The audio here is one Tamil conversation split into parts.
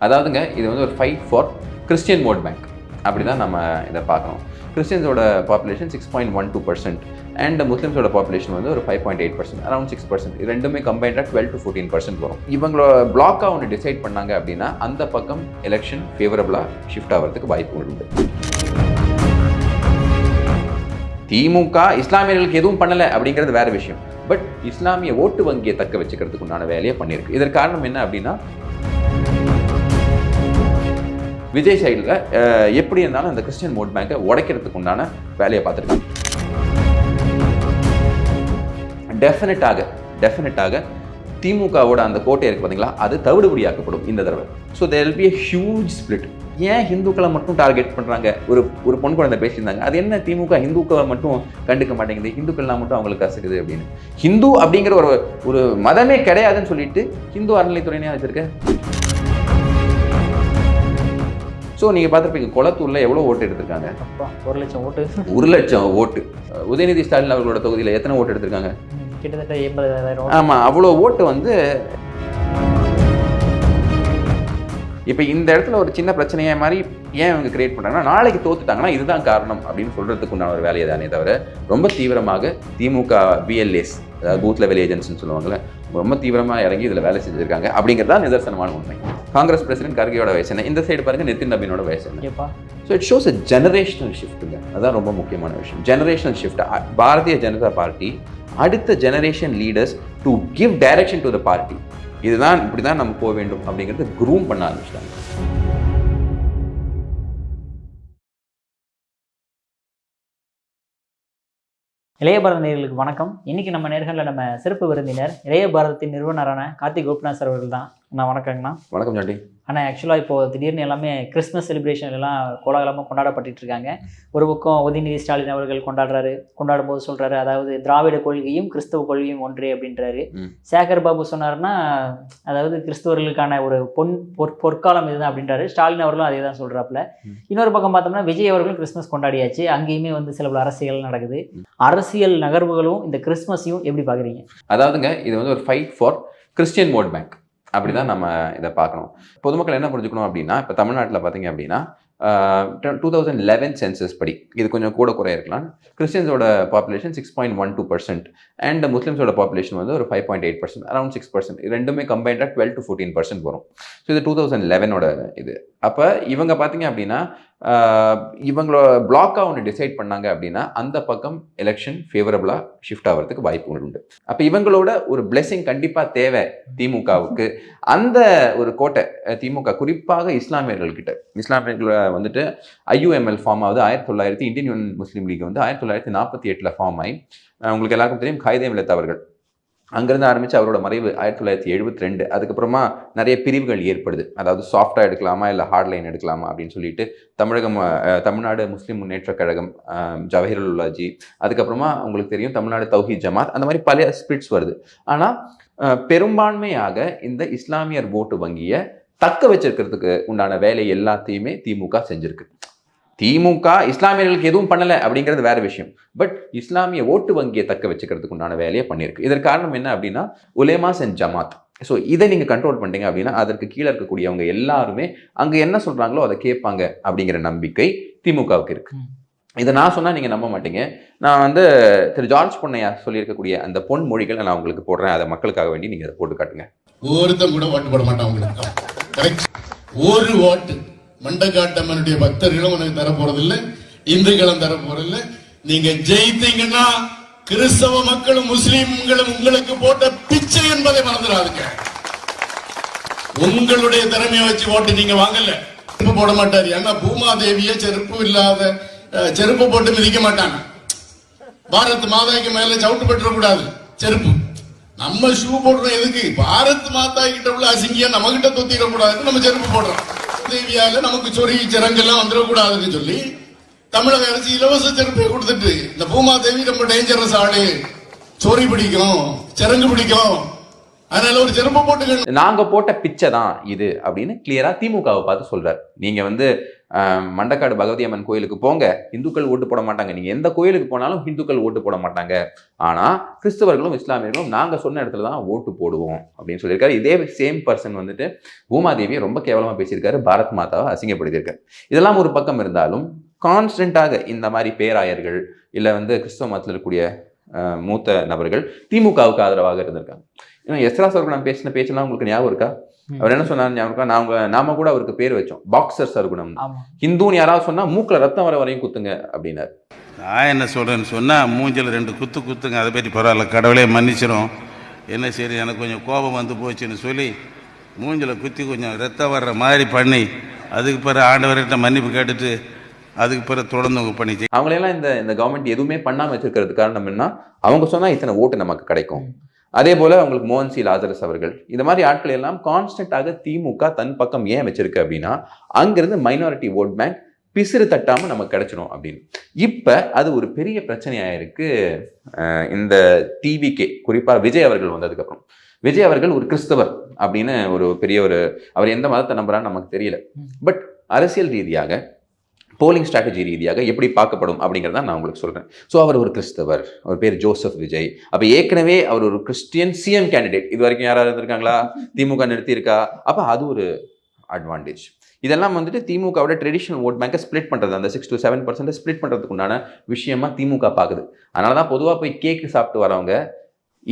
அதாவதுங்க இது வந்து ஒரு fight for Christian vote bank அப்படி தான் நம்ம இதை பார்க்கணும். கிறிஸ்டியன்ஸோட பாப்புலேஷன் 6.12% அண்ட் முஸ்லிம்ஸோட பாப்புலேஷன் வந்து ஒரு 5.8%, அரௌண்ட் 6%. இது ரெண்டுமே கம்பைண்டாக 12 to 14% வரும். இவங்களோட பிளாக்காக ஒன்று டிசைட் பண்ணாங்க அப்படின்னா அந்த பக்கம் எலெக்ஷன் ஃபேவரபுளாக ஷிஃப்ட் ஆகிறதுக்கு வாய்ப்புகள் உண்டு. திமுக இஸ்லாமியர்களுக்கு எதுவும் பண்ணலை அப்படிங்கிறது வேற விஷயம். பட் இஸ்லாமிய ஓட்டு வங்கியை தக்க வச்சுக்கிறதுக்கு உண்டான வேலையை பண்ணியிருக்கு. இதற்கு காரணம் என்ன அப்படின்னா, விஜய் சைடில் எப்படி இருந்தாலும் அந்த கிறிஸ்டியன் ஓட் பேங்கை உடைக்கிறதுக்கு உண்டான வேலையை பார்த்துருக்காங்க. டெஃபினட்டாக திமுகவோட அந்த கோட்டை இருக்குது பார்த்தீங்களா, அது தவிடுபடியாக்கப்படும் இந்த தடவை. So there will be a huge split. ஏன் ஹிந்துக்களை மட்டும் டார்கெட் பண்ணுறாங்க? ஒரு பொன் குழந்தை பேசியிருந்தாங்க, அது என்ன திமுக ஹிந்துக்களை மட்டும் கண்டுக்க மாட்டேங்குது, ஹிந்துக்கள்லாம் மட்டும் அவங்களுக்கு கசக்குது அப்படின்னு. ஹிந்து அப்படிங்கிற ஒரு மதமே கிடையாதுன்னு சொல்லிட்டு ஹிந்து அறநிலைத்துறையினே வச்சிருக்க. ஸோ நீங்கள் பார்த்துருப்பீங்க கொளத்தூரில் எவ்வளோ ஓட்டு எடுத்திருக்காங்க? 1 லட்சம் ஓட்டு. உதயநிதி ஸ்டாலின் அவர்களோட தொகுதியில் எத்தனை ஓட்டு எடுத்திருக்காங்க? கிட்டத்தட்ட 80,000. ஆமாம், அவ்வளோ ஓட்டு வந்து. இப்போ இந்த இடத்துல ஒரு சின்ன பிரச்சனையை மாதிரி ஏன் இவங்க கிரியேட் பண்ணுறாங்கன்னா, நாளைக்கு தோத்துட்டாங்கன்னா இதுதான் காரணம் அப்படின்னு சொல்கிறதுக்கு உண்டான ஒரு வேலையை தானே தவிர ரொம்ப தீவிரமாக திமுக BLAs, அதாவது பூத் லெவல் ஏஜென்ட்ஸ்னு சொல்லுவாங்கள்ல, ரொம்ப தீவிரமாக இறங்கி இதில் வேலை செஞ்சுருக்காங்க அப்படிங்கிறது தான் நிதர்சனமான உண்மை. காங்கிரஸ் பிரசிடென்ட் கர்கேயோட வயசு என்ன, இந்த சைடு பாருங்க நிதின் நபீனோட வயசு என்ன. So it shows a generational ஷிஃப்ட்டுங்க. அதுதான் ரொம்ப முக்கியமான விஷயம், generational shift. Bharatiya Janata party அடுத்த generation leaders to give direction to the party. இதுதான் இப்படி தான் நம்ம போக வேண்டும் அப்படிங்கிறது க்ரூம் பண்ண ஆரம்பிச்சிட்டாங்க. இளைய பாரத நேயர்களுக்கு வணக்கம். இன்னைக்கு நம்ம நேர்களில் நம்ம சிறப்பு விருந்தினர் இளைய பாரதத்தின் நிறுவனரான கார்த்திக் கோபிநாத் சார் அவர்கள் தான். அண்ணா வணக்கங்கண்ணா. வணக்கம் ஜாண்டி. ஆனால் ஆக்சுவலாக இப்போ திடீர்னு எல்லாமே கிறிஸ்மஸ் செலிப்ரேஷன் எல்லாம் கோலாகலமாக கொண்டாடப்பட்டு இருக்காங்க. ஒரு பக்கம் உதயநிதி ஸ்டாலின் அவர்கள் கொண்டாடும் போது சொல்றாரு, அதாவது திராவிட கொள்கையும் கிறிஸ்தவ கொள்கையும் ஒன்றே அப்படின்றாரு. சேகர் பாபு சொன்னாருன்னா, அதாவது கிறிஸ்தவர்களுக்கான ஒரு பொற்காலம் இதுதான் அப்படின்றாரு. ஸ்டாலின் அவர்களும் அதே தான் சொல்றாப்புல. இன்னொரு பக்கம் பார்த்தோம்னா விஜய் அவர்களும் கிறிஸ்மஸ் கொண்டாடியாச்சு, அங்கேயுமே வந்து சில அரசியல் நடக்குது. அரசியல் நகர்வுகளும் இந்த கிறிஸ்மஸையும் எப்படி பார்க்குறீங்க? அதாவதுங்க இது வந்து ஒரு fight for Christian vote bank அப்படி தான் நம்ம இதை பார்க்கணும். பொதுமக்கள் என்ன புரிஞ்சுக்கணும் அப்படின்னா, இப்போ தமிழ்நாட்டில் பார்த்தீங்க அப்படின்னா 2011 சென்சஸ் படி இது கொஞ்சம் கூட குறைய இருக்கலாம். கிறிஸ்டியன்ஸோட பாப்புலேஷன் 6.12% அண்ட் முஸ்லிம்ஸோட பாப்புலேஷன் வந்து ஒரு 5.8%, அரௌண்ட் 6%. இது ரெண்டுமே கம்பைண்டாக 12 to 14% வரும். ஸோ இது 2011ஓட இது. அப்போ இவங்க பார்த்தீங்க அப்படின்னா இவங்களோட பிளாக்காக ஒன்று டிசைட் பண்ணாங்க அப்படின்னா அந்த பக்கம் எலெக்ஷன் ஃபேவரபுளாக ஷிஃப்ட் ஆகிறதுக்கு வாய்ப்புகள் உண்டு. அப்போ இவங்களோட ஒரு பிளெஸிங் கண்டிப்பாக தேவை திமுகவுக்கு. அந்த ஒரு கோட்டை திமுக குறிப்பாக இஸ்லாமியர்களை வந்துட்டு IUML ஃபார்ம் ஆகுது. 1900 இந்தியன் யூனியன் முஸ்லீம் லீக் வந்து 1948 ஃபார்ம் ஆகி, உங்களுக்கு எல்லாருக்கும் தெரியும் காயிதே மில்லத் அவர்கள் அங்கேருந்து ஆரம்பித்து அவரோட மறைவு 1972. அதுக்கப்புறமா நிறைய பிரிவுகள் ஏற்படுது. அதாவது சாஃப்டாக எடுக்கலாமா இல்லை ஹார்ட் லைன் எடுக்கலாமா அப்படின்னு சொல்லிட்டு தமிழ்நாடு முஸ்லீம் முன்னேற்ற கழகம், ஜவஹிருல்லாஜி, அதுக்கப்புறமா உங்களுக்கு தெரியும் தமிழ்நாடு தௌஹீத் ஜமாத், அந்த மாதிரி பல ஸ்பிரிட்ஸ் வருது. ஆனால் பெரும்பான்மையாக இந்த இஸ்லாமியர் ஓட்டு வங்கியை தக்க வச்சிருக்கிறதுக்கு உண்டான வேலை எல்லாத்தையுமே திமுக செஞ்சிருக்கு. திமுக இஸ்லாமியர்களுக்கு எதுவும் பண்ணலை அப்படிங்கிறது வேற விஷயம். பட் இஸ்லாமிய ஓட்டு வங்கியை தக்க வச்சுக்கிறதுக்கு உண்டான வேலையை பண்ணியிருக்கு. இதற்கு காரணம் என்ன அப்படின்னா, உலேமாஸ் அண்ட் ஜமாத். ஸோ இதை நீங்கள் கண்ட்ரோல் பண்ணிட்டீங்க அப்படின்னா அதற்கு கீழே இருக்கக்கூடியவங்க எல்லாருமே அங்கே என்ன சொல்கிறாங்களோ அதை கேட்பாங்க அப்படிங்கிற நம்பிக்கை திமுகவுக்கு இருக்கு. இதை நான் சொன்னால் நீங்கள் நம்ப மாட்டீங்க. நான் வந்து திரு ஜார்ஜ் பொன்னையா சொல்லியிருக்கக்கூடிய அந்த பொன் மொழிகளை நான் உங்களுக்கு போடுறேன். அதை மக்களுக்காக வேண்டி நீங்கள் அதை போட்டு காட்டுங்க. ஒருத்தம் கூட ஓட்டு போட மாட்டான். ஒரு ஓட்டு மண்டகாட்டம்மனுடைய பக்தர்களும் உனக்கு தர போறதில்லை, இந்துக்களும் தர போறதில்லை. நீங்க ஜெயித்தீங்கன்னா கிறிஸ்தவ மக்களும் முஸ்லீம்களும் உங்களுக்கு போட்ட பிச்சை என்பதை மறந்துடாதுங்க. உங்களுடைய திறமையை வச்சு ஓட்டு நீங்க வாங்கல. செருப்பு போட மாட்டாரு. ஏன்னா பூமாதேவிய செருப்பு போட்டு மிதிக்க மாட்டாங்க. பாரத் மாதாக்கு மேல சவுட்டு பெற்ற கூடாது செருப்பு. நம்ம ஷூ போடுறோம் எதுக்கு? பாரத் மாதா கிட்ட உள்ள அசிங்கியா நம்ம கிட்ட தொத்திட கூடாதுன்னு நம்ம செருப்பு போடுறோம். தேவியால நமக்கு சொறி சிறங்கெல்லாம் வந்துடக்கூடாதுன்னு சொல்லி தமிழக அரசு இலவச செருப்பை கொடுத்துட்டு, இந்த பூமாதேவி ரொம்ப டேஞ்சரஸ் ஆளு, சொறி பிடிக்கும், சிறங்கு பிடிக்கும், அதனால ஒரு செருப்பு போட்டு நாங்க போட்ட பிச்சை தான் இது அப்படின்னு கிளியரா திமுகவை பார்த்து சொல்றாரு. நீங்க வந்து மண்டக்காடு பகவதி அம்மன் கோயிலுக்கு போங்க, இந்துக்கள் ஓட்டு போட மாட்டாங்க. நீங்கள் எந்த கோயிலுக்கு போனாலும் இந்துக்கள் ஓட்டு போட மாட்டாங்க. ஆனால் கிறிஸ்தவர்களும் இஸ்லாமியர்களும் நாங்கள் சொன்ன இடத்துல தான் ஓட்டு போடுவோம் அப்படின்னு சொல்லியிருக்காரு. இதே சேம் பர்சன் வந்துட்டு பூமாதேவியை ரொம்ப கேவலமாக பேசியிருக்காரு, பாரத் மாதாவை அசிங்கப்படுத்தியிருக்காரு. இதெல்லாம் ஒரு பக்கம் இருந்தாலும் கான்ஸ்டன்ட்டாக இந்த மாதிரி பேராயர்கள் இல்லை வந்து கிறிஸ்தவ மதத்தில் இருக்கக்கூடிய மூத்த நபர்கள் திமுகவுக்கு ஆதரவாக இருந்திருக்காங்க. ஏன்னா எஸ்ரா சர்க்குணம் பேசின பேச்செல்லாம் உங்களுக்கு ஞாபகம் இருக்கா? அவர் என்ன சொன்னார் ஞாபகம் இருக்கா? நாம கூட அவருக்கு பேர் வச்சோம், பாக்ஸர் சர்க்குணம். ஹிந்துன்னு யாராவது சொன்னா மூக்கில் ரத்தம் வர வரையும் குத்துங்க அப்படின்னாரு. நான் என்ன சொல்றேன்னு சொன்னா மூஞ்சில் 2 குத்துங்க, அதை பற்றி பரவாயில்ல, கடவுளே மன்னிச்சிடும். என்ன சரி எனக்கு கொஞ்சம் கோபம் வந்து போச்சுன்னு சொல்லி மூஞ்சில் குத்தி கொஞ்சம் ரத்தம் வர்ற மாதிரி பண்ணி அதுக்கு பிறகு ஆண்டவர்கிட்ட மன்னிப்பு கேட்டுட்டு அதுக்கு பிறகு தொடர்ந்து அவங்க பண்ணிச்சு. அவங்களெல்லாம் இந்த கவர்மெண்ட் எதுவுமே பண்ணாமல் வச்சிருக்கிறது காரணம் என்ன? அவங்க சொன்னால் இத்தனை ஓட்டு நமக்கு கிடைக்கும். அதே போல் அவங்களுக்கு மோகன் சி லாசரஸ் அவர்கள், இந்த மாதிரி ஆட்கள் எல்லாம் கான்ஸ்டன்டாக திமுக தன் பக்கம் ஏன் வச்சிருக்கு அப்படின்னா அங்கிருந்து மைனாரிட்டி ஓட் பேங்க் பிசிறு தட்டாமல் நமக்கு கிடைச்சிடும் அப்படின்னு. இப்போ அது ஒரு பெரிய பிரச்சனையாக இருக்கு. இந்த டிவிகே குறிப்பாக விஜய் அவர்கள் வந்ததுக்கப்புறம், விஜய் அவர்கள் ஒரு கிறிஸ்தவர் அப்படின்னு ஒரு பெரிய அவர் எந்த மதத்தை நம்புறான்னு நமக்கு தெரியல. பட் அரசியல் ரீதியாக போலிங் ஸ்ட்ராட்டஜி ரீதியாக எப்படி பார்க்கப்படும் அப்படிங்கிறத நான் உங்களுக்கு சொல்கிறேன். ஸோ அவர் ஒரு கிறிஸ்தவர், அவர் பேர் ஜோசப் விஜய். அப்போ ஏற்கனவே அவர் ஒரு கிறிஸ்டியன் சிஎம் கேண்டிடேட். இது வரைக்கும் யாராவது இருந்திருக்காங்களா? திமுக நிறுத்தியிருக்கா? அப்போ அது ஒரு அட்வான்டேஜ். இதெல்லாம் வந்துட்டு திமுகவோட ட்ரெடிஷனல் ஓட் பேங்கை ஸ்ப்ளிட் பண்ணுறது, அந்த 6 to 7% ஸ்ப்ளிட் பண்ணுறதுக்கு உண்டான விஷயமா திமுக பார்க்குது. அதனால தான் பொதுவாக போய் கேக்கு சாப்பிட்டு வரவங்க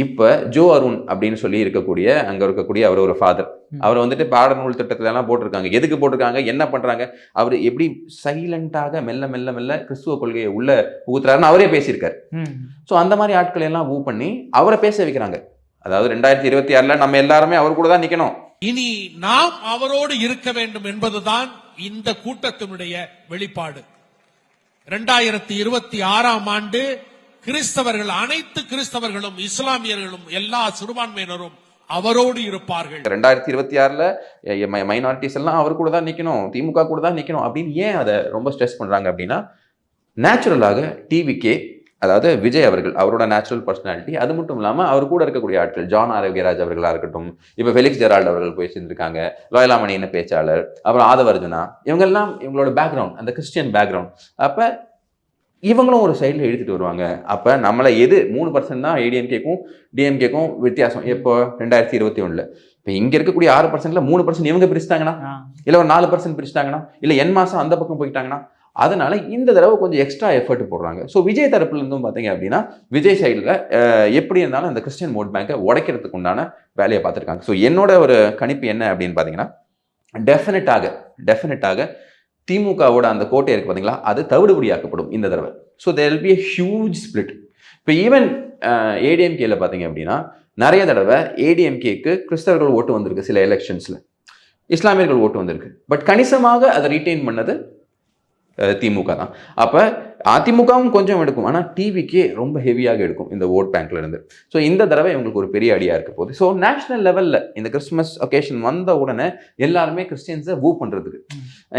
இப்போ ஜோ அருண் அப்படின்னு சொல்லி இருக்கக்கூடிய அங்கே இருக்கக்கூடிய அவர் ஒரு ஃபாதர், அவர் வந்துட்டு பாடநூல் திட்டத்துல எல்லாம் போட்டிருக்காங்க. எதுக்கு போட்டிருக்காங்க, என்ன பண்ணுறாங்க, அவர் எப்படி சைலண்டாக மெல்ல மெல்ல மெல்ல கிறிஸ்துவ கொள்கையை உள்ள புகுத்துறாருன்னு அவரே பேசியிருக்காரு. ஸோ அந்த மாதிரி ஆட்களை எல்லாம் மூவ் பண்ணி அவரை பேச வைக்கிறாங்க. அதாவது 2026 நம்ம எல்லாருமே அவர் கூட தான் நிற்கணும், இனி நாம் அவரோடு இருக்க வேண்டும் என்பதுதான் இந்த கூட்டத்தினுடைய வெளிப்பாடு. 2026 ஆண்டு கிறிஸ்தவர்கள், அனைத்து கிறிஸ்தவர்களும் இஸ்லாமியர்களும் எல்லா சிறுபான்மையினரும் அவரோடு இருப்பார்கள். 2026 மைனாரிட்டிஸ் எல்லாம் அவர் கூட தான் நிற்கணும், திமுக கூட தான் நிற்கணும் அப்படின்னு ஏன் அதை ரொம்ப ஸ்ட்ரெஸ் பண்ணுறாங்க அப்படின்னா, நேச்சுரலாக டிவிகே, அதாவது விஜய் அவர்கள் அவரோட நேச்சுரல் பர்சனாலிட்டி, அது மட்டும் இல்லாமல் அவர் கூட இருக்கக்கூடிய ஆட்கள், ஜான் ஆரோக்கியராஜ் அவர்களாக இருக்கட்டும், இப்போ ஃபெலிக்ஸ் ஜெரால்ட் அவர்கள் போய் சேர்ந்துருக்காங்க, லோயலாமணின்னு பேச்சாளர், அப்புறம் ஆதவர்ஜுனா, இவங்கெல்லாம் இவங்களோட பேக்ரவுண்ட் அந்த கிறிஸ்டியன் பேக்ரவுண்ட். அப்போ இவங்களும் ஒரு சைடில் எடுத்துகிட்டு வருவாங்க. அப்போ நம்மளை எது 3% தான் ஏடிஎம்கேக்கும் டிஎம்கேக்கும் வித்தியாசம். எப்போ 2021 இப்போ இங்கே இருக்கக்கூடிய 6%ல் 3% இவங்க பிரிச்சிட்டாங்கன்னா, இல்லை ஒரு 4% பிரிச்சிட்டாங்கன்னா, இல்லை என் மாதம் அந்த பக்கம் போயிட்டாங்கன்னா, அதனால இந்த தடவை கொஞ்சம் எக்ஸ்ட்ரா எஃபர்ட் போடுறாங்க. ஸோ விஜய் தரப்புல இருந்தும் பார்த்தீங்க அப்படின்னா விஜய் சைடில் எப்படி இருந்தாலும் அந்த கிறிஸ்டியன் ஓட் பேங்கை உடைக்கிறதுக்கு உண்டான வேலையை பார்த்துருக்காங்க. ஸோ என்னோட ஒரு கணிப்பு என்ன அப்படின்னு பார்த்தீங்கன்னா, டெஃபினட்டாக திமுகவோட அந்த கோட்டை இருக்குது பார்த்தீங்களா, அது தவிடுபடியாக்கப்படும் இந்த தடவை. So there will be a huge split. இப்போ ஈவன் ஏடிஎம்கேல பார்த்தீங்க அப்படின்னா நிறைய தடவை ஏடிஎம்கேக்கு கிறிஸ்தவர்கள் ஓட்டு வந்திருக்கு, சில எலெக்ஷன்ஸில் இஸ்லாமியர்கள் ஓட்டு வந்திருக்கு. பட் கணிசமாக அதை ரீட்டைன் பண்ணது திமுக தான். அப்போ அதிமுகவும் கொஞ்சம் எடுக்கும், ஆனால் டிவிக்கே ரொம்ப ஹெவியாக எடுக்கும் இந்த ஓட் பேங்க்ல இருந்து. ஸோ இந்த தடவை இவங்களுக்கு ஒரு பெரிய அடியாக இருக்க போகுது. ஸோ நேஷனல் லெவலில் இந்த கிறிஸ்மஸ் ஒகேஷன் வந்த உடனே எல்லாருமே கிறிஸ்டியன்ஸை மூவ் பண்ணுறதுக்கு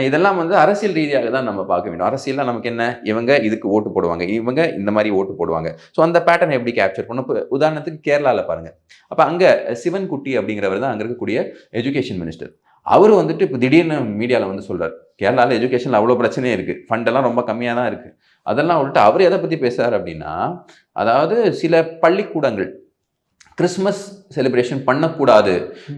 இதெல்லாம் வந்து அரசியல் ரீதியாக தான் நம்ம பார்க்க வேண்டும். அரசியலில் நமக்கு என்ன, இவங்க இதுக்கு ஓட்டு போடுவாங்க, இவங்க இந்த மாதிரி ஓட்டு போடுவாங்க. ஸோ அந்த பேட்டர்ன் எப்படி கேப்சர் பண்ணும்? இப்போ உதாரணத்துக்கு கேரளாவில் பாருங்கள். அப்போ அங்கே சிவன் குட்டி அப்படிங்கிறவர் தான் அங்கே இருக்கக்கூடிய எஜுகேஷன் மினிஸ்டர். அவர் வந்துட்டு இப்போ திடீர்னு மீடியாவில் வந்து சொல்கிறார், கேரளாவில் எஜுகேஷனில் அவ்வளோ பிரச்சனையே இருக்குது, ஃபண்டெல்லாம் ரொம்ப கம்மியாக தான் இருக்குது. அதெல்லாம் விட்டுட்டு அவர் எதை பற்றி பேசுகிறார் அப்படின்னா, அதாவது சில பள்ளிக்கூடங்கள் கிறிஸ்மஸ் செலிப்ரேஷன் பண்ணக்கூடாது,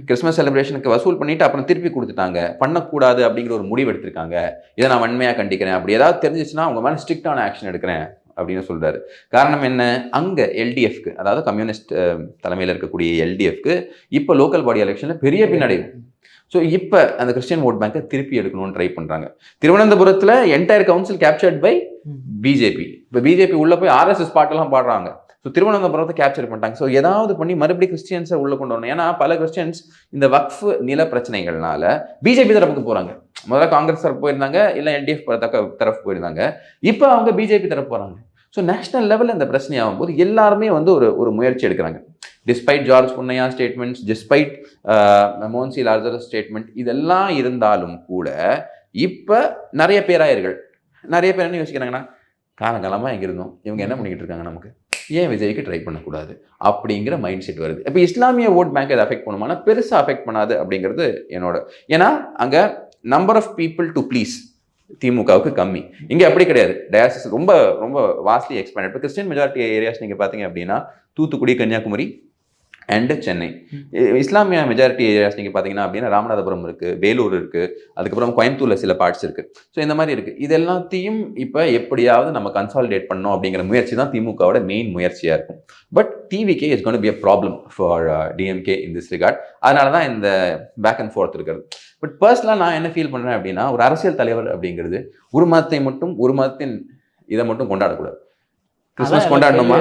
கிறிஸ்மஸ் செலிப்ரேஷனுக்கு வசூல் பண்ணிட்டு அப்புறம் திருப்பி கொடுத்துட்டாங்க, பண்ணக்கூடாது அப்படிங்கிற ஒரு முடிவு எடுத்திருக்காங்க. இதை நான் வன்மையாக கண்டிக்கிறேன், அப்படி ஏதாவது தெரிஞ்சிச்சுன்னா அவங்க மேலே ஸ்ட்ரிக்டான ஆக்ஷன் எடுக்கிறேன் அப்படின்னு சொல்கிறாரு. காரணம் என்ன, அங்கே எல்டிஎஃப்க்கு, அதாவது கம்யூனிஸ்ட் தலைமையில் இருக்கக்கூடிய எல்டிஎஃப்க்கு இப்போ லோக்கல் பாடி எலெக்ஷனில் பெரிய பின்னடைவு. ஸோ இப்போ அந்த கிறிஸ்டியன் ஓட் பேங்கை திருப்பி எடுக்கணும்னு ட்ரை பண்ணுறாங்க. திருவனந்தபுரத்தில் entire council captured by BJP. இப்போ பிஜேபி உள்ளே போய் ஆர்எஸ்எஸ் பாட்டெல்லாம் பாடுறாங்க. ஸோ திருவனந்தபுரத்தை கேப்சர் பண்ணிட்டாங்க. ஸோ ஏதாவது பண்ணி மறுபடியும் கிறிஸ்டியன்ஸை உள்ளே கொண்டு வரணும். ஏன்னா பல கிறிஸ்டியன்ஸ் இந்த வக்ஃப் நில பிரச்சனைகள்னால பிஜேபி தரப்புக்கு போகிறாங்க. முதல்ல காங்கிரஸ் தரப்பு போயிருந்தாங்க, இல்லை எல்டிஎஃப் தரப்பு போயிருந்தாங்க, இப்போ அவங்க பிஜேபி தரப்பு போகிறாங்க. ஸோ நேஷனல் லெவலில் இந்த பிரச்சனை ஆகும்போது எல்லாருமே வந்து ஒரு முயற்சி எடுக்கிறாங்க. டிஸ்பைட் ஜார்ஜ் புன்னையா ஸ்டேட்மெண்ட்ஸ், டிஸ்பைட் மோகன் சி லாசரஸ் ஸ்டேட்மெண்ட், இதெல்லாம் இருந்தாலும் கூட இப்போ நிறைய பேராயர்கள் நிறைய பேர் என்ன யோசிக்கிறாங்கன்னா, காலங்காலமாக எங்கே இருந்தோம், இவங்க என்ன பண்ணிக்கிட்டு இருக்காங்க, நமக்கு ஏன் விஜய்க்கு ட்ரை பண்ணக்கூடாது அப்படிங்கிற மைண்ட் செட் வருது. இப்போ இஸ்லாமிய ஓட் பேங்க் அதை அஃபெக்ட் பண்ணுமானா பெருசாக அஃபெக்ட் பண்ணாது அப்படிங்கிறது என்னோட. ஏன்னா அங்கே number of people to please திமுகவுக்கு கம்மி. இங்கே அப்படி கிடையாது. டயாசிஸ் ரொம்ப ரொம்ப வாஸ்ட்லி எக்ஸ்பேண்டட். இப்போ கிறிஸ்டியன் மெஜாரிட்டி ஏரியாஸ் நீங்கள் பார்த்தீங்க அப்படின்னா தூத்துக்குடி, கன்னியாகுமரி அண்ட் சென்னை. இஸ்லாமிய மெஜாரிட்டி ஏரியாஸ் நீங்கள் பார்த்தீங்கன்னா அப்படின்னா ராமநாதபுரம் இருக்குது, வேலூர் இருக்குது, அதுக்கப்புறம் கோயம்புத்தூரில் சில பார்ட்ஸ் இருக்குது. ஸோ இந்த மாதிரி இருக்குது. இது எல்லாத்தையும் இப்போ எப்படியாவது நம்ம கன்சாலிடேட் பண்ணோம் அப்படிங்கிற முயற்சி தான் திமுகவோட மெயின் முயற்சியாக இருக்கும். But TVK is gonna be a problem for DMK in this regard. அதனால தான் இந்த பேக் அண்ட் ஃபோர்த் இருக்கிறது. பட் பர்சனலாக நான் என்ன ஃபீல் பண்ணுறேன் அப்படின்னா, ஒரு அரசியல் தலைவர் அப்படிங்கிறது ஒரு மதத்தின் இதை மட்டும் கொண்டாடக்கூடாது. கிறிஸ்மஸ் கொண்டாடணுமா?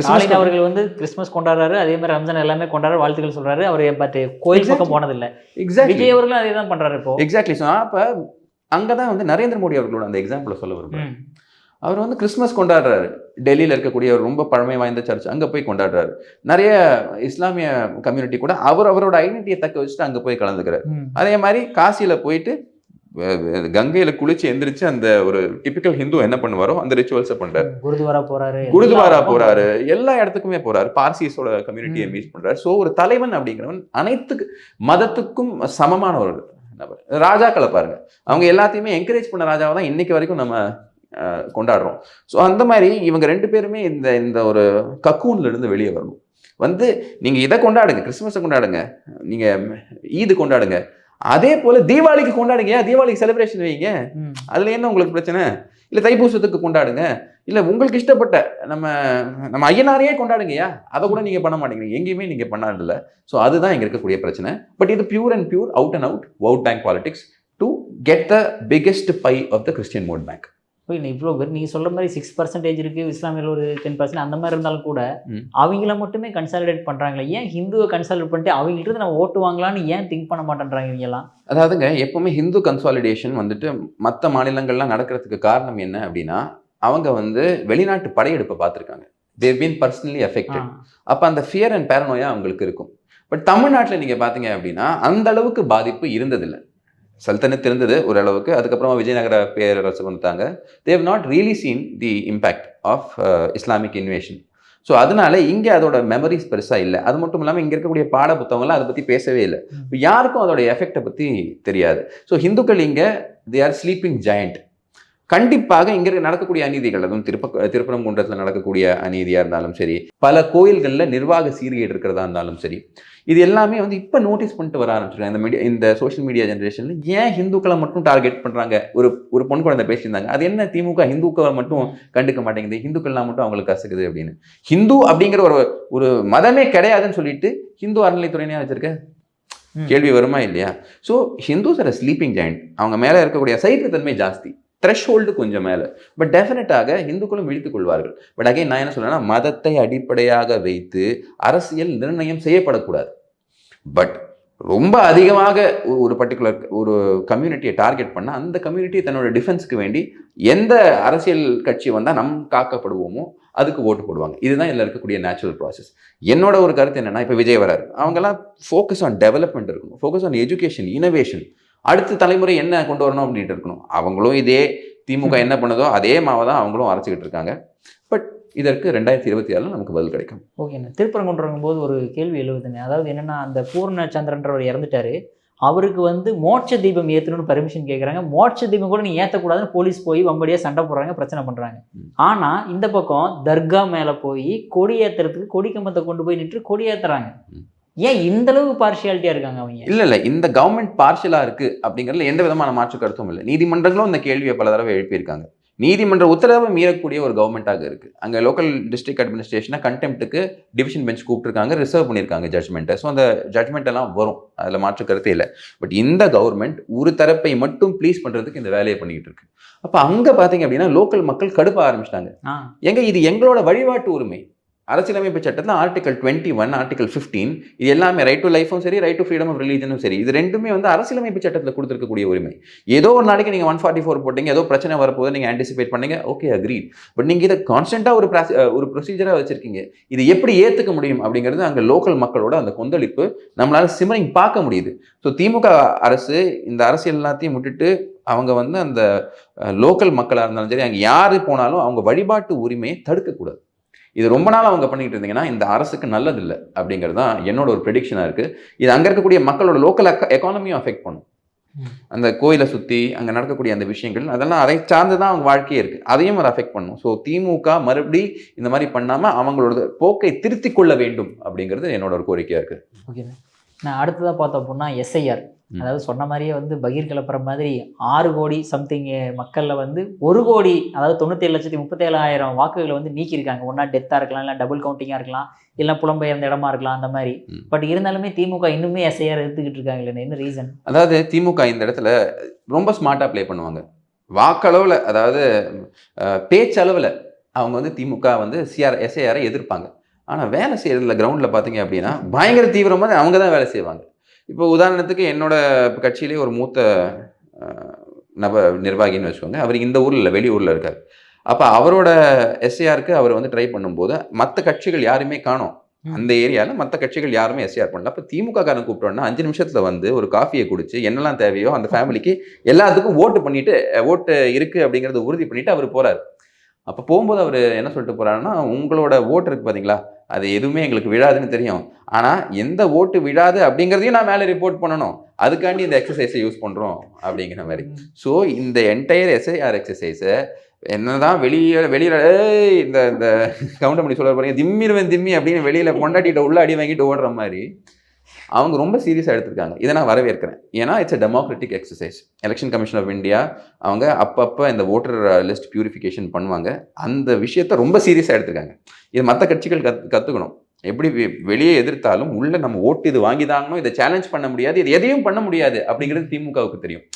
ஸ்டாலின் அவர்கள் வந்து கிறிஸ்மஸ் கொண்டாடுறாரு, அதே மாதிரி ரம்ஜான் எல்லாமே கொண்டாடுற வாழ்த்துக்கள் சொல்றாரு. அவர் பட் கோயில் பக்கம் போனதில்லை. விஜய் அவர்களும் அதே தான் பண்றாரு இப்போ. எக்ஸாக்ட்லி. ஸோ அப்போ அங்கதான் வந்து நரேந்திர மோடி அவர்களோட அந்த எக்ஸாம்பிளை சொல்ல விரும்புறேன். அவர் வந்து கிறிஸ்மஸ் கொண்டாடுறாரு, டெல்லியில் இருக்கக்கூடிய ரொம்ப பழமை வாய்ந்த சர்ச் அங்கே போய் கொண்டாடுறாரு. நிறைய இஸ்லாமிய கம்யூனிட்டி கூட அவரோட ஐடென்டிட்டியை தக்க வச்சுட்டு அங்கே போய் கலந்துக்கிறாரு. அதே மாதிரி காசியில் போயிட்டு கங்கையில குளிச்சு எந்திரிச்சு அந்த ஒரு டிபிக்கல் ஹிந்து என்ன பண்ணுவாரோ அந்த ரிச்சுவல்ஸை பண்றாரு. குருத்வாரா போறாரு, எல்லா இடத்துக்குமே போறாரு, பார்சிஸோட கம்யூனிட்டியை மீட் பண்றாரு. ஸோ ஒரு தலைவன் அப்படிங்கிறவன் அனைத்து மதத்துக்கும் சமமான ஒரு நபர். ராஜாக்களை பாருங்க, அவங்க எல்லாத்தையுமே என்கரேஜ் பண்ண ராஜாவை தான் இன்னைக்கு வரைக்கும் நம்ம கொண்டாடுறோம். ஸோ அந்த மாதிரி இவங்க ரெண்டு பேருமே இந்த ஒரு கக்கூன்ல இருந்து வெளியே வரணும். வந்து நீங்க இதை கொண்டாடுங்க, கிறிஸ்துமஸை கொண்டாடுங்க, நீங்க ஈது கொண்டாடுங்க, அதே போல தீபாவளிக்கு கொண்டாடுங்க, தீபாவளிக்கு செலிப்ரேஷன் வைங்க, அதுல என்ன உங்களுக்கு பிரச்சனை? இல்ல தைப்பூசத்துக்கு கொண்டாடுங்க, இல்ல உங்களுக்கு இஷ்டப்பட்ட நம்ம ஐயனாரையே கொண்டாடுங்கயா, அதை கூட நீங்க பண்ண மாட்டேங்கிறீங்க, எங்கேயுமே நீங்க பண்ணாதில்ல. ஸோ அதுதான் இங்க இருக்கக்கூடிய பிரச்சனை. பட் இது pure and pure out and out vote bank politics to get the biggest pie of the Christian vote bank. இவ்வளோ பேர் நீங்கள் சொல்கிற மாதிரி 6% இருக்குது, இஸ்லாமியில் ஒரு 10% அந்த மாதிரி இருந்தாலும் கூட அவங்கள மட்டுமே கன்சாலிடேட் பண்ணுறாங்களே, ஏன் ஹிந்துவை கன்சாலிடேட் பண்ணிட்டு அவங்கள்ட்ட நம்ம ஓட்டு வாங்கலான்னு ஏன் திங்க் பண்ண மாட்டேன்றாங்க இவங்கெல்லாம்? அதாவதுங்க, எப்பவுமே ஹிந்து கன்சாலிடேஷன் வந்துட்டு மற்ற மாநிலங்கள்லாம் நடக்கிறதுக்கு காரணம் என்ன அப்படின்னா, அவங்க வந்து வெளிநாட்டு படையெடுப்பை பார்த்துருக்காங்க. They've been personally affected. அப்போ அந்த ஃபியர் அண்ட் பேரனோயா அவங்களுக்கு இருக்கும். பட் தமிழ்நாட்டில் நீங்கள் பார்த்தீங்க அப்படின்னா அந்த அளவுக்கு பாதிப்பு இருந்ததில்லை. சல்தனத் இருந்தது ஓரளவுக்கு, அதுக்கப்புறமா விஜயநகர பேரரசு வந்துட்டாங்க. They have not really seen the impact of Islamic invasion. So அதனால இங்கே அதோட மெமரிஸ் பெருசாக இல்லை. அது மட்டும் இல்லாமல் இங்கே இருக்கக்கூடிய பாட புத்தகங்கள்லாம் அதை பற்றி பேசவே இல்லை. யாருக்கும் அதோட எஃபெக்டை பற்றி தெரியாது. ஸோ ஹிந்துக்கள் இங்கே தே ஆர் ஸ்லீப்பிங் ஜாயண்ட். கண்டிப்பாக இங்கே நடக்கக்கூடிய அநீதிகள், அதுவும் திருப்பரங்குன்றத்தில் நடக்கக்கூடிய அநீதியாக இருந்தாலும் சரி, பல கோயில்களில் நிர்வாக சீர்கேடு இருக்கிறதா இருந்தாலும் சரி, இது எல்லாமே வந்து இப்போ நோட்டீஸ் பண்ணிட்டு வர ஆரம்பிச்சிருக்காங்க இந்த சோஷியல் மீடியா ஜென்ரேஷனில். ஏன் ஹிந்துக்களை மட்டும் டார்கெட் பண்ணுறாங்க? ஒரு பொன் குழந்தை பேசியிருந்தாங்க, அது என்ன திமுக ஹிந்துக்களை மட்டும் கண்டுக்க மாட்டேங்குது, ஹிந்துக்கள்லாம் மட்டும் அவங்களுக்கு கசக்குது அப்படின்னு. ஹிந்து அப்படிங்கிற ஒரு மதமே கிடையாதுன்னு சொல்லிட்டு ஹிந்து அறநிலைத்துறையினே வச்சிருக்க கேள்வி வருமா இல்லையா? So Hindus R sleeping joint. அவங்க மேலே இருக்கக்கூடிய சைத்தன்மை ஜாஸ்தி, த்ரெஷ்ஹோல்டு கொஞ்சம் மேலே. பட் டெஃபினட்டாக இந்துக்களும் விழித்துக் கொள்வார்கள். பட் அகைன் நான் என்ன சொல்றேன்னா, மதத்தை அடிப்படையாக வைத்து அரசியல் நிர்ணயம் செய்யப்படக்கூடாது. பட் ரொம்ப அதிகமாக ஒரு பர்டிகுலர் ஒரு கம்யூனிட்டியை டார்கெட் பண்ணால் அந்த கம்யூனிட்டி தன்னோட டிஃபென்ஸுக்கு வேண்டி எந்த அரசியல் கட்சி வந்தால் நம் காக்கப்படுவோமோ அதுக்கு ஓட்டு போடுவாங்க. இதுதான் இதில் இருக்கக்கூடிய நேச்சுரல் ப்ராசஸ். என்னோட ஒரு கருத்து என்னென்னா, இப்போ விஜய் வராரு, அவங்கெல்லாம் ஃபோக்கஸ் ஆன் டெவலப்மெண்ட் இருக்கணும், ஃபோக்கஸ் ஆன் எஜுகேஷன், இனோவேஷன். அடுத்த தலைமுறை என்ன கொண்டு வரணும் அப்படின்ட்டு இருக்கணும். அவங்களும் இதே திமுக என்ன பண்ணுதோ அதே மாவை தான் அவங்களும் அரைச்சிக்கிட்டு இருக்காங்க. பட் இதற்கு 2026 நமக்கு பதில் கிடைக்கும். ஓகேண்ணா. திருப்பரங்குன்றம் போது ஒரு கேள்வி எழுதுங்க. அதாவது என்னென்னா, அந்த பூர்ணச்சந்திரன்றவர் இறந்துட்டாரு, அவருக்கு வந்து மோட்ச தீபம் ஏற்றணும்னு பர்மிஷன் கேட்குறாங்க. மோட்ச தீபம் கூட நீ ஏற்றக்கூடாதுன்னு போலீஸ் போய் வம்படியாக சண்டை போடுறாங்க, பிரச்சனை பண்ணுறாங்க. ஆனால் இந்த பக்கம் தர்கா மேலே போய் கொடி ஏற்றுறதுக்கு கொடி கம்பத்தை கொண்டு போய் நின்று கொடி ஏற்றுறாங்க. ஏன் இந்த அளவு பார்ஷியாலிட்டியா இருக்காங்க அவங்க? இல்ல இந்த கவர்மெண்ட் பார்ஷியலா இருக்கு அப்படிங்கிறதுல எந்த விதமான மாற்று கருத்தும் இல்லை. நீதிமன்றங்களும் இந்த கேள்வியை பல தடவை எழுப்பியிருக்காங்க. நீதிமன்ற உத்தரவை மீறக்கூடிய ஒரு கவர்மெண்ட்டாக இருக்கு. அங்கே லோக்கல் டிஸ்ட்ரிக்ட் அட்மினிஸ்ட்ரேஷனை கண்டெம்ப்ட்டுக்கு டிவிஷன் பெஞ்ச் கூப்பிட்டுருக்காங்க, ரிசர்வ் பண்ணியிருக்காங்க ஜட்மெண்ட்டை. ஸோ அந்த ஜட்மெண்ட் எல்லாம் வரும், அதில் மாற்று கருத்தே இல்லை. பட் இந்த கவர்மெண்ட் ஒரு தரப்பை மட்டும் ப்ளீஸ் பண்ணுறதுக்கு இந்த வேலையை பண்ணிக்கிட்டு இருக்கு. அப்போ அங்கே பார்த்தீங்க அப்படின்னா லோக்கல் மக்கள் கடுப்ப ஆரம்பிச்சிட்டாங்க. இது எங்களோட வழிபாட்டு உரிமை. அரசியலமைப்பு சட்டத்தில் ஆர்டிகல் 21, ஆர்டிகல் 15 இது எல்லாமே ரைட் டு லைஃபும் சரி, ரைட் டு ஃப்ரீடம் ஆஃப் ரிலீஜனும் சரி, இது ரெண்டுமே வந்து அரசியலமைப்பு சட்டத்தில் கொடுத்துருக்கக்கூடிய உரிமை. ஏதோ ஒரு நாளைக்கு நீங்கள் 144 போட்டீங்க, ஏதோ பிரச்சனை வரப்போது நீங்கள் ஆன்டிசிபேட் பண்ணீங்க, ஓகே அக்ரீட். பட் நீங்கள் இதை கான்ஸ்டன்ட்டாக ஒரு ப்ரொசீஜராக வச்சுருக்கீங்க. இது எப்படி ஏற்றுக்க முடியும் அப்படிங்கிறது அங்கே லோக்கல் மக்களோட அந்த கொந்தளிப்பு நம்மளால் சிம்மரிங் பார்க்க முடியுது. ஸோ திமுக அரசு இந்த அரசியல் எல்லாத்தையும் விட்டுட்டு அவங்க வந்து அந்த லோக்கல் மக்களாக இருந்தாலும் சரி, அங்கே யார் போனாலும் அவங்க வழிபாட்டு உரிமையை தடுக்கக்கூடாது. இது ரொம்ப நாள் அவங்க பண்ணிக்கிட்டு இருந்தீங்கன்னா இந்த அரசுக்கு நல்லதில்லை அப்படிங்கிறது தான் என்னோட ஒரு ப்ரெடிக்ஷனாக இருக்குது. இது அங்கே இருக்கக்கூடிய மக்களோட லோக்கல் எக்கானமியும் அஃபெக்ட் பண்ணும். அந்த கோயிலை சுற்றி அங்கே நடக்கக்கூடிய அந்த விஷயங்கள் அதெல்லாம் அதை சார்ந்து தான் அவங்க வாழ்க்கையே இருக்குது. அதையும் அதை அஃபெக்ட் பண்ணும். ஸோ திமுக மறுபடி இந்த மாதிரி பண்ணாமல் அவங்களோட போக்கை திருத்தி கொள்ள வேண்டும் அப்படிங்கிறது என்னோட ஒரு கோரிக்கையாக இருக்குது. ஓகே, நான் அடுத்ததாக பார்த்தோம் அப்படின்னா எஸ்ஐஆர், அதாவது சொன்ன மாதிரியே வந்து பகீர் கிளப்புற மாதிரி 6 கோடி சம்திங் மக்களில் வந்து 1 கோடி, அதாவது 97,37,000 வாக்குகளை வந்து நீக்கியிருக்காங்க. ஒன்றா டெத்தாக இருக்கலாம், இல்லை டபுள் கவுண்டிங்காக இருக்கலாம், இல்லை புலம்பெயர்ந்த இடமா இருக்கலாம், அந்த மாதிரி. பட் இருந்தாலுமே திமுக இன்னுமே எஸ்ஐஆர் எடுத்துக்கிட்டு இருக்காங்க இல்லைன்னா என்ன ரீசன்? அதாவது திமுக இந்த இடத்துல ரொம்ப ஸ்மார்ட்டாக ப்ளே பண்ணுவாங்க. வாக்களவில், அதாவது பேச்சளவில் அவங்க வந்து திமுக வந்து எஸ்ஐஆரை எதிர்ப்பாங்க. ஆனால் வேலை செய்யறதுல கிரவுண்டில் பார்த்தீங்க அப்படின்னா பயங்கர தீவிரமாக அவங்க தான் வேலை செய்வாங்க. இப்போ உதாரணத்துக்கு என்னோட கட்சியிலே ஒரு மூத்த நிர்வாகின்னு வச்சுக்கோங்க. அவர் இந்த ஊரில் இல்லை, வெளியூரில் இருக்கார். அப்போ அவரோட எஸ்ஐஆருக்கு அவர் வந்து ட்ரை பண்ணும்போது மற்ற கட்சிகள் யாருமே காணோம். அந்த ஏரியாவில் மற்ற கட்சிகள் யாருமே எஸ்ஐஆர் பண்ணல. அப்போ திமுக காரன் கூப்பிட்டோன்னா 5 நிமிஷத்தில் வந்து ஒரு காஃபியை குடிச்சு என்னெல்லாம் தேவையோ அந்த ஃபேமிலிக்கு எல்லாத்துக்கும் ஓட்டு பண்ணிட்டு, ஓட்டு இருக்குது அப்படிங்கிறத உறுதி பண்ணிட்டு அவர் போகிறார். அப்போ போகும்போது அவர் என்ன சொல்லிட்டு போகிறாருன்னா, உங்களோட ஓட்டு இருக்குது பார்த்தீங்களா, அது எதுவுமே எங்களுக்கு விழாதுன்னு தெரியும். ஆனால் எந்த ஓட்டு விழாது அப்படிங்கிறதையும் நான் மேலே ரிப்போர்ட் பண்ணணும், அதுக்காண்டி இந்த எக்ஸசைஸை யூஸ் பண்ணுறோம் அப்படிங்கிற மாதிரி. ஸோ இந்த என்டையர் எஸ்ஐஆர் எக்ஸசைஸை என்னதான் வெளியே இந்த இந்த கவுண்டர் பண்ணி சொல்ல போறீங்க, திம்மி அப்படின்னு வெளியில் கொண்டாடிட்டு உள்ள அடி வாங்கிட்டு ஓடுற மாதிரி அவங்க ரொம்ப சீரியஸாக எடுத்திருக்காங்க. இதை நான் வரவேற்கிறேன். ஏன்னா it's a democratic exercise. Election commission of India அவங்க அப்பப்போ இந்த ஓட்டர் லிஸ்ட் பியூரிஃபிகேஷன் பண்ணுவாங்க. அந்த விஷயத்த ரொம்ப சீரியஸாக எடுத்திருக்காங்க. இது மற்ற கட்சிகள் கற்றுக்கணும். எப்படி வெளியே எதிர்த்தாலும் உள்ள நம்ம ஓட்டு இது வாங்கிதாங்கணும், இதை சேலஞ்ச் பண்ண முடியாது, இது எதையும் பண்ண முடியாது அப்படிங்கிறது திமுகவுக்கு தெரியும்.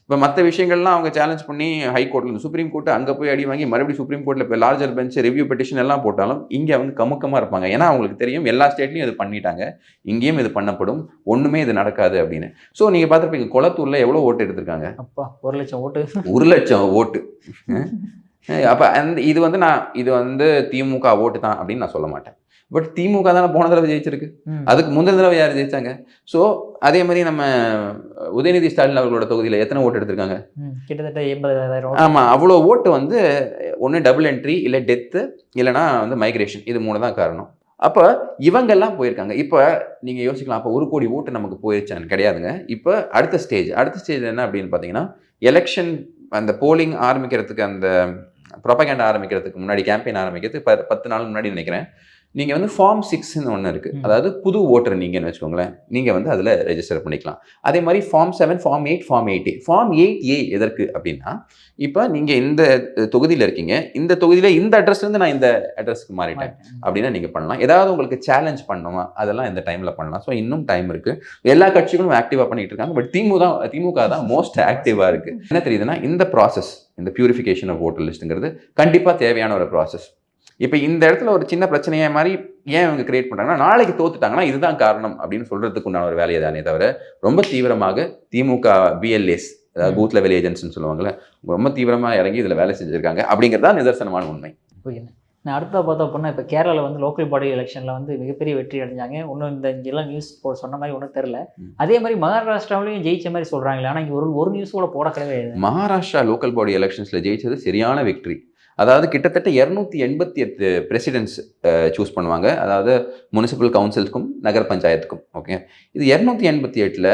இப்போ மற்ற விஷயங்கள்லாம் அவங்க சேலஞ்ச் பண்ணி ஹைகோர்ட்டில் சுப்ரீம் கோர்ட்டு அங்கே போய் அடி வாங்கி மறுபடியும் சுப்ரீம் கோர்ட்டில் இப்போ லார்ஜர் பெஞ்ச் ரிவ்யூ பெட்டிஷன் எல்லாம் போட்டாலும் இங்கே அவங்க கமுக்கமாக இருப்பாங்க. ஏன்னா அவங்களுக்கு தெரியும் எல்லா ஸ்டேட்லையும் இது பண்ணிட்டாங்க, இங்கேயும் இது பண்ணப்படும், ஒன்றுமே இது நடக்காது அப்படின்னு. ஸோ நீங்கள் பார்த்துருப்பீங்க கொளத்தூரில் எவ்வளோ ஓட்டு எடுத்திருக்காங்க? அப்பா 1,00,000 ஓட்டு. 1,00,000 ஓட்டு. அப்போ இது வந்து திமுக ஓட்டு தான் அப்படின்னு நான் சொல்ல மாட்டேன். பட் திமுக தானே போன தடவை ஜெயிச்சிருக்கு, அதுக்கு முந்தின தடவை யார் ஜெயிச்சாங்க? ஸோ அதே மாதிரி நம்ம உதயநிதி ஸ்டாலின் அவர்களோட தொகுதியில் எத்தனை ஓட்டு எடுத்திருக்காங்க? கிட்டத்தட்ட 80,000. ஆமாம், அவ்வளோ ஓட்டு வந்து ஒன்று டபுள் என்ட்ரி, இல்லை டெத்து, இல்லைனா வந்து மைக்ரேஷன், இது 3 தான் காரணம். அப்போ இவங்கெல்லாம் போயிருக்காங்க. இப்போ நீங்கள் யோசிக்கலாம், அப்போ 1 கோடி ஓட்டு நமக்கு போயிருச்சான்னு. கிடையாதுங்க. இப்போ அடுத்த ஸ்டேஜ் என்ன அப்படின்னு பார்த்தீங்கன்னா, எலெக்ஷன் அந்த போலிங் ஆரம்பிக்கிறதுக்கு, அந்த ப்ரொபகேண்டா ஆரம்பிக்கிறதுக்கு முன்னாடி, கேம்பெயின் ஆரம்பிக்கிறதுக்கு 10 நாள் முன்னாடி நினைக்கிறேன், நீங்கள் வந்து ஃபார்ம் 6ன்னு ஒன்று இருக்குது. அதாவது புது ஓட்டர் நீங்கன்னு வச்சுக்கோங்களேன், நீங்கள் வந்து அதில் ரெஜிஸ்டர் பண்ணிக்கலாம். அதே மாதிரி form 7, form 8, form 8A. Form 8A எதற்கு அப்படின்னா, இப்போ நீங்கள் இந்த தொகுதியில் இருக்கீங்க, இந்த தொகுதியில் இந்த அட்ரஸ்லேருந்து நான் இந்த அட்ரஸ்க்கு மாறிட்டேன் அப்படின்னா நீங்கள் பண்ணலாம். ஏதாவது உங்களுக்கு சேலஞ்ச் பண்ணணுமா, அதெல்லாம் இந்த டைமில் பண்ணலாம். ஸோ இன்னும் டைம் இருக்குது. எல்லா கட்சிகளும் ஆக்டிவாக பண்ணிகிட்டு இருக்காங்க. பட் திமுக தான் மோஸ்ட் ஆக்டிவாக இருக்குது. என்ன தெரியுதுன்னா, இந்த ப்ராசஸ், இந்த பியூரிஃபிகேஷன் ஆஃப் ஓட்டர் லிஸ்ட்டுங்கிறது கண்டிப்பாக தேவையான ஒரு ப்ராசஸ். இப்போ இந்த இடத்துல ஒரு சின்ன பிரச்சனையை மாதிரி ஏன் அவங்க கிரியேட் பண்ணுறாங்கன்னா, நாளைக்கு தோத்துட்டாங்கன்னா இதுதான் காரணம் அப்படின்னு சொல்கிறதுக்கு உண்டான ஒரு வேலையை தானே தவிர, ரொம்ப தீவிரமாக திமுக BLAs, அதாவது பூத் லெவல் ஏஜென்ட்ஸ்னு சொல்லுவாங்கள்ல, ரொம்ப தீவிரமாக இறங்கி இதில் வேலை செஞ்சுருக்காங்க அப்படிங்கிறதா நிதர்சனமான உண்மை. ஓகே, நான் அடுத்ததாக பார்த்தோம் அப்படின்னா, இப்போ கேரளாவில் வந்து லோக்கல் பாடி எலெக்ஷனில் வந்து மிகப்பெரிய வெற்றி அடைஞ்சாங்க. ஒன்றும் இந்த இங்கெல்லாம் நியூஸ் சொன்ன மாதிரி ஒன்றும் தெரில. அதே மாதிரி மகாராஷ்டிராவிலையும் ஜெயிச்ச மாதிரி சொல்கிறாங்களே, ஆனால் இங்கே ஒரு நியூஸ் கூட போட கிடையாது. மகாராஷ்டிரா லோக்கல் பாடி எலெக்ஷன்ஸில் ஜெயிச்சது சரியான வெற்றி. அதாவது கிட்டத்தட்ட 288 பிரசிடென்ட்ஸ் சூஸ் பண்ணுவாங்க. அதாவது முனிசிபல் கவுன்சில்ஸ்க்கும் நகர பஞ்சாயத்துக்கும். ஓகே, இது 288ல்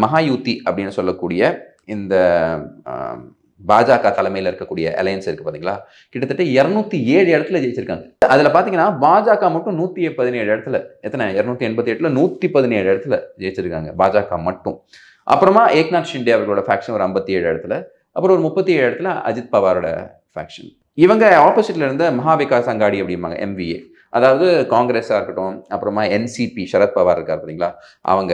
மகாயுத்தி அப்படின்னு சொல்லக்கூடிய இந்த பாஜக தலைமையில் இருக்கக்கூடிய அலையன்ஸ் இருக்குது பார்த்தீங்களா, கிட்டத்தட்ட 207 இடத்துல ஜெயிச்சிருக்காங்க. அதில் பார்த்தீங்கன்னா பாஜக மட்டும் 117 இடத்துல, எத்தனை 288ல் 117 இடத்துல ஜெயிச்சிருக்காங்க பாஜக மட்டும். அப்புறமா ஏக்நாத் ஷிண்டே அவர்களோட ஃபேக்ஷன் ஒரு 57 இடத்துல, அப்புறம் ஒரு 37 இடத்துல அஜித் பவாரோட ஃபேக்ஷன். இவங்க ஆப்போசிட்ல இருந்த மகா விகாஸ் அங்காடி அப்படிம்பாங்க, MVA, அதாவது காங்கிரஸாக இருக்கட்டும், அப்புறமா NCP சரத் பவார் இருக்கார் பார்த்தீங்களா அவங்க,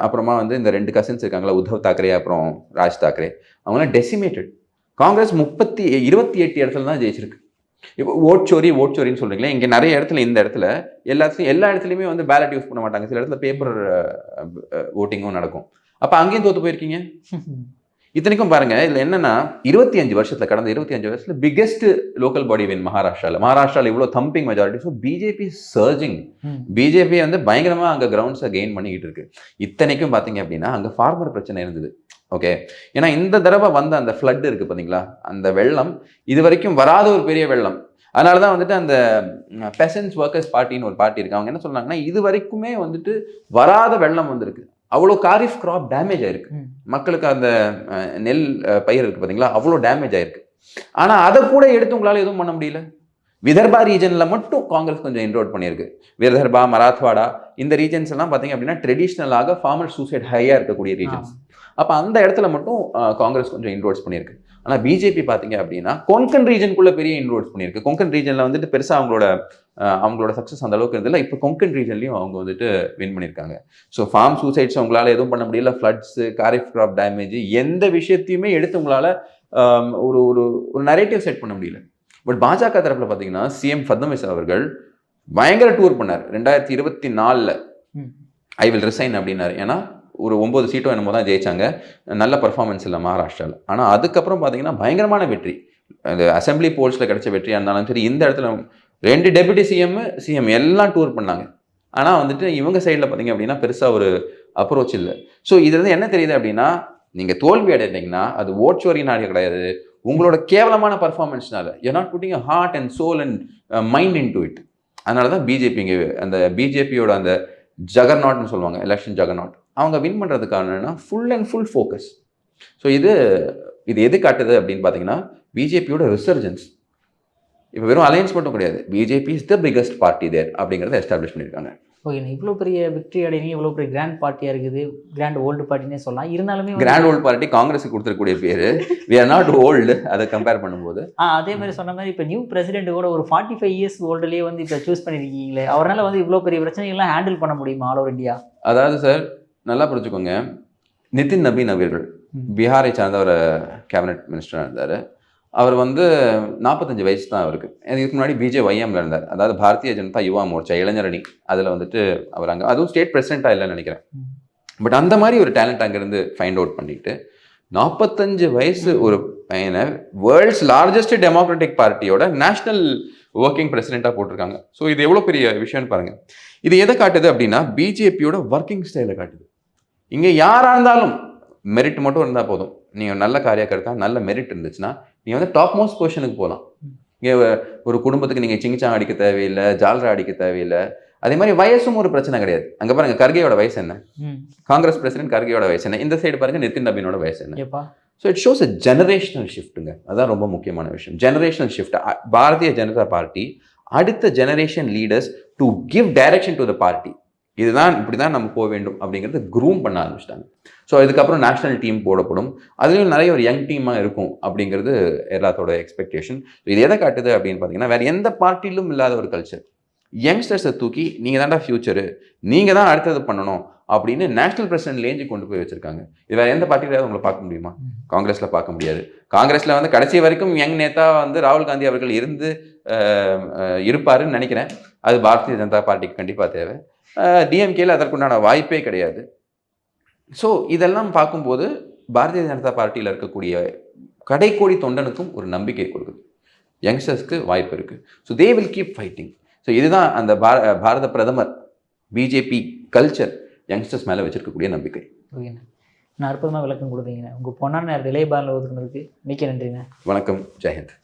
அப்புறமா வந்து இந்த 2 கசின்ஸ் இருக்காங்களா, உத்தவ் தாக்கரே அப்புறம் ராஜ் தாக்கரே, அவங்களாம் டெசிமேட்டட். காங்கிரஸ் 28 இடத்துல தான் ஜெயிச்சிருக்கு. இப்போ ஓட்சோரின்னு சொல்கிறீங்களே, இங்கே நிறைய இடத்துல, இந்த இடத்துல எல்லா இடத்துலையுமே வந்து பேலட் யூஸ் பண்ண மாட்டாங்க. சில இடத்துல பேப்பர் ஓட்டிங்கும் நடக்கும். அப்போ அங்கேயும் தோற்று போயிருக்கீங்க. இத்தனைக்கும் பாருங்க, இதில் என்னன்னா 25 வருஷத்துல, கடந்த 25 வருஷத்துல பிகெஸ்ட் லோக்கல் பாடி வின் மகாராஷ்டிராவில் இவ்வளோ thumping majority. So BJP surging, BJP வந்து பயங்கரமாக அங்கே கிரவுண்ட்ஸை கெயின் பண்ணிக்கிட்டு இருக்கு. இத்தனைக்கும் பார்த்தீங்க அப்படின்னா அங்கே ஃபார்மர் பிரச்சனை இருந்தது. ஓகே, ஏன்னா இந்த தடவை வந்த அந்த ஃப்ளட் இருக்குது பார்த்தீங்களா, அந்த வெள்ளம் இது வரைக்கும் வராத ஒரு பெரிய வெள்ளம். அதனால தான் வந்துட்டு அந்த பெசன்ஸ் ஒர்க்கர்ஸ் பார்ட்டின்னு ஒரு பார்ட்டி இருக்கு. அவங்க என்ன சொல்றாங்கன்னா, இது வரைக்குமே வந்துட்டு வராத வெள்ளம் வந்திருக்கு. அவ்வளோ காரிஃப் கிராப் டேமேஜ் ஆயிருக்கு. மக்களுக்கு அந்த நெல் பயிர் இருக்கு பார்த்தீங்களா, அவ்வளோ டேமேஜ் ஆயிருக்கு. ஆனால் அதை கூட எடுத்து உங்களால் எதுவும் பண்ண முடியல. விதர்பா ரீஜனில் மட்டும் காங்கிரஸ் கொஞ்சம் இன்ரோட் பண்ணியிருக்கு. விதர்பா, மராத்வாடா இந்த ரீஜன்ஸ் எல்லாம் பார்த்தீங்க அப்படின்னா ட்ரெடிஷ்னலாக ஃபார்மர் சூசைட் ஹையாக இருக்கக்கூடிய ரீஜன்ஸ். அப்போ அந்த இடத்துல மட்டும் காங்கிரஸ் கொஞ்சம் இன்ரோட்ஸ் பண்ணியிருக்கு. ஆனால் பிஜேபி பார்த்தீங்க அப்படின்னா கொங்கன் ரீஜனுக்குள்ள பெரிய இன்ரோட்ஸ் பண்ணியிருக்கு. கொங்கன் ரீஜனில் வந்துட்டு பெருசாக அவங்களோட சக்ஸஸ் அந்த அளவுக்கு இருந்ததில்ல. இப்போ கொங்கன் ரீஜன்லையும் அவங்க வந்துட்டு வின் பண்ணியிருக்காங்க. ஸோ ஃபார்ம் சூசைட்ஸ் உங்களால் எதுவும் பண்ண முடியல. ஃப்ளட்ஸு, காரிஃப் கிராப் டேமேஜ், எந்த விஷயத்தையுமே எடுத்து உங்களால் ஒரு ஒரு நரேட்டிவ் செட் பண்ண முடியல. பட் பாஜக தரப்பில் பார்த்தீங்கன்னா சிஎம் ஃபட்னவிஸ் அவர்கள் பயங்கர டூர் பண்ணார் 2024. ஐ வில் ரிசைன் அப்படின்னாரு. ஏன்னா ஒரு 9 சீட்டோ என்னமோ தான் ஜெயிச்சாங்க. நல்ல பர்ஃபார்மன்ஸ் இல்லை மகாராஷ்டிராவில். ஆனால் அதுக்கப்புறம் பார்த்தீங்கன்னா பயங்கரமான வெற்றி. அந்த அசம்பிளி போல்ஸில் கிடைச்ச வெற்றியாக இருந்தாலும் சரி, இந்த இடத்துல 2 டெபுட்டி சிஎம் எல்லாம் டூர் பண்ணாங்க. ஆனால் வந்துட்டு இவங்க சைடில் பார்த்தீங்க அப்படின்னா பெருசாக ஒரு அப்ரோச் இல்லை. ஸோ இதுலேருந்து என்ன தெரியுது அப்படின்னா, நீங்கள் தோல்வி அடைந்தீங்கன்னா அது ஓட்சோரினாலே கிடையாது, உங்களோட கேவலமான பர்ஃபார்மன்ஸ்னால. You are not putting a heart and soul and mind into it. அதனால தான் பிஜேபிங்க அந்த பிஜேபியோட அந்த ஜகர்நாட்னு சொல்லுவாங்க, எலெக்ஷன் ஜகர்நாட், அவங்க வின் பண்ணுறதுக்கான என்னன்னா full and full focus. So இது எது காட்டுது அப்படின்னு பார்த்தீங்கன்னா பிஜேபியோட ரிசர்ஜன்ஸ். இப்போ வெறும் அலையன்ஸ் மட்டும் கிடையாது, BJP is the biggest party there அப்படிங்கிறத எஸ்டாப்ளிஷ் பண்ணியிருக்காங்க. ஓகேண்ணா, இவ்வளோ பெரிய விக்ட்ரி அடைங்க, இவ்வளோ பெரிய கிராண்ட் பார்ட்டியாக இருக்குது, கிராண்ட் ஓல்டு பார்ட்டினே சொல்லலாம். இருந்தாலுமே கிராண்ட் ஓல்டு பார்ட்டி காங்கிரஸுக்கு கொடுத்துருக்கூடிய பேர், வி ஆர் நாட் ஓல்டு, அதை கம்பேர் பண்ணும்போது. அதே மாதிரி சொன்ன மாதிரி இப்போ நியூ பிரசிடென்ட் கூட ஒரு 45 இயர்ஸ் ஓல்டுலேயே வந்து இப்போ சூஸ் பண்ணியிருக்கீங்களே, அவரால் வந்து இவ்வளோ பெரிய பிரச்சனைகள்லாம் ஹேண்டில் பண்ண முடியுமா ஆல் ஓவர் இந்தியா? அதாவது சார் நல்லா புரிஞ்சுக்கோங்க, நிதின் நபீன் அவர்கள் பீகாரை சார்ந்த ஒரு கேபினட் மினிஸ்டராக இருந்தார். அவர் வந்து 45 வயசு தான் அவருக்கு. இதுக்கு முன்னாடி BJYMல இருந்தார், அதாவது பாரதிய ஜனதா யுவா மோர்ச்சா இளைஞரணி. அதில் வந்துட்டு அவர் அங்கே அதுவும் ஸ்டேட் பிரசிடென்ட்டாக இல்லைன்னு நினைக்கிறேன். பட் அந்த மாதிரி ஒரு டேலண்ட் அங்கேருந்து ஃபைண்ட் அவுட் பண்ணிட்டு 45 வயசு ஒரு பையனை வேர்ல்ட்ஸ் லார்ஜஸ்ட் டெமோக்ராட்டிக் பார்ட்டியோட நேஷனல் ஒர்க்கிங் பிரசிடெண்ட்டாக போட்டிருக்காங்க. ஸோ இது எவ்வளோ பெரிய விஷயம்னு பாருங்கள். இது எதை காட்டுது அப்படின்னா பிஜேபியோட ஒர்க்கிங் ஸ்டைலை காட்டுது. இங்கே யாராக இருந்தாலும் மெரிட் மட்டும் இருந்தால் போதும். நீங்கள் நல்ல காரியக்கர்த்தா, நல்ல மெரிட் இருந்துச்சுன்னா நீங்கள் வந்து டாப் மோஸ்ட் பொசிஷனுக்கு போகலாம். இங்கே ஒரு குடும்பத்துக்கு நீங்கள் சிங்கிச்சாங் அடிக்க தேவையில்லை, ஜால்ரா அடிக்க தேவையில்லை. அதே மாதிரி வயசும் ஒரு பிரச்சனை கிடையாது. அங்கே பாருங்கள், கர்கேயோட வயசு என்ன, காங்கிரஸ் பிரசிடென்ட் கர்கேயோட வயசு என்ன, இந்த சைடு பாருங்கள் நிதின் நபீனோட வயசு என்ன. So it shows a generational ஷிஃப்ட்டுங்க. அதுதான் ரொம்ப முக்கியமான விஷயம், generational shift. Bharatiya Janata party அடுத்த generation leaders to give direction to the party. இதுதான் இப்படி தான் நம்ம போக வேண்டும் அப்படிங்கிறது க்ரூம் பண்ண ஆரம்பிச்சிட்டாங்க. ஸோ இதுக்கப்புறம் நேஷனல் டீம் போடப்படும், அதுலேயும் நிறைய ஒரு யங் டீமாக இருக்கும் அப்படிங்கிறது எல்லாத்தோட எக்ஸ்பெக்டேஷன். இது எதை காட்டுது அப்படின்னு பார்த்தீங்கன்னா, வேறு எந்த பார்ட்டிலும் இல்லாத ஒரு கல்ச்சர். யங்ஸ்டர்ஸை தூக்கி நீங்கள் தான்டா ஃபியூச்சரு, நீங்கள் தான் அடுத்தது பண்ணணும் அப்படின்னு நேஷனல் பிரசிடென்ட்லேருந்து கொண்டு போய் வச்சுருக்காங்க. இது வேறு எந்த பார்ட்டியிலாவது உங்களை பார்க்க முடியுமா? காங்கிரஸில் பார்க்க முடியாது. காங்கிரஸில் வந்து கடைசி வரைக்கும் யங் நேதா வந்து ராகுல் காந்தி அவர்கள் இருப்பாருன்னு நினைக்கிறேன். அது பாரதிய ஜனதா பார்ட்டிக்கு கண்டிப்பாக தேவை. டிஎம்கேல அதற்குண்டான வாய்ப்பே கிடையாது. ஸோ இதெல்லாம் பார்க்கும்போது பாரதிய ஜனதா பார்ட்டியில் இருக்கக்கூடிய கடைக்கோடி தொண்டனுக்கும் ஒரு நம்பிக்கை கொடுக்குது, யங்ஸ்டர்ஸ்க்கு வாய்ப்பு இருக்குது. So they will keep fighting. So இதுதான் அந்த பாரத பிரதமர் பிஜேபி கல்ச்சர் யங்ஸ்டர்ஸ் மேலே வச்சிருக்கக்கூடிய நம்பிக்கை. ஓகேண்ணா, நான் அற்புதமாக விளக்கம் கொடுத்தீங்கண்ணா. உங்கள் பொன்னான நேரத்தில் இளைய பாரதில் ஒதுக்குனதுக்கு மிக்க நன்றிண்ணா. வணக்கம், ஜெயஹிந்த்.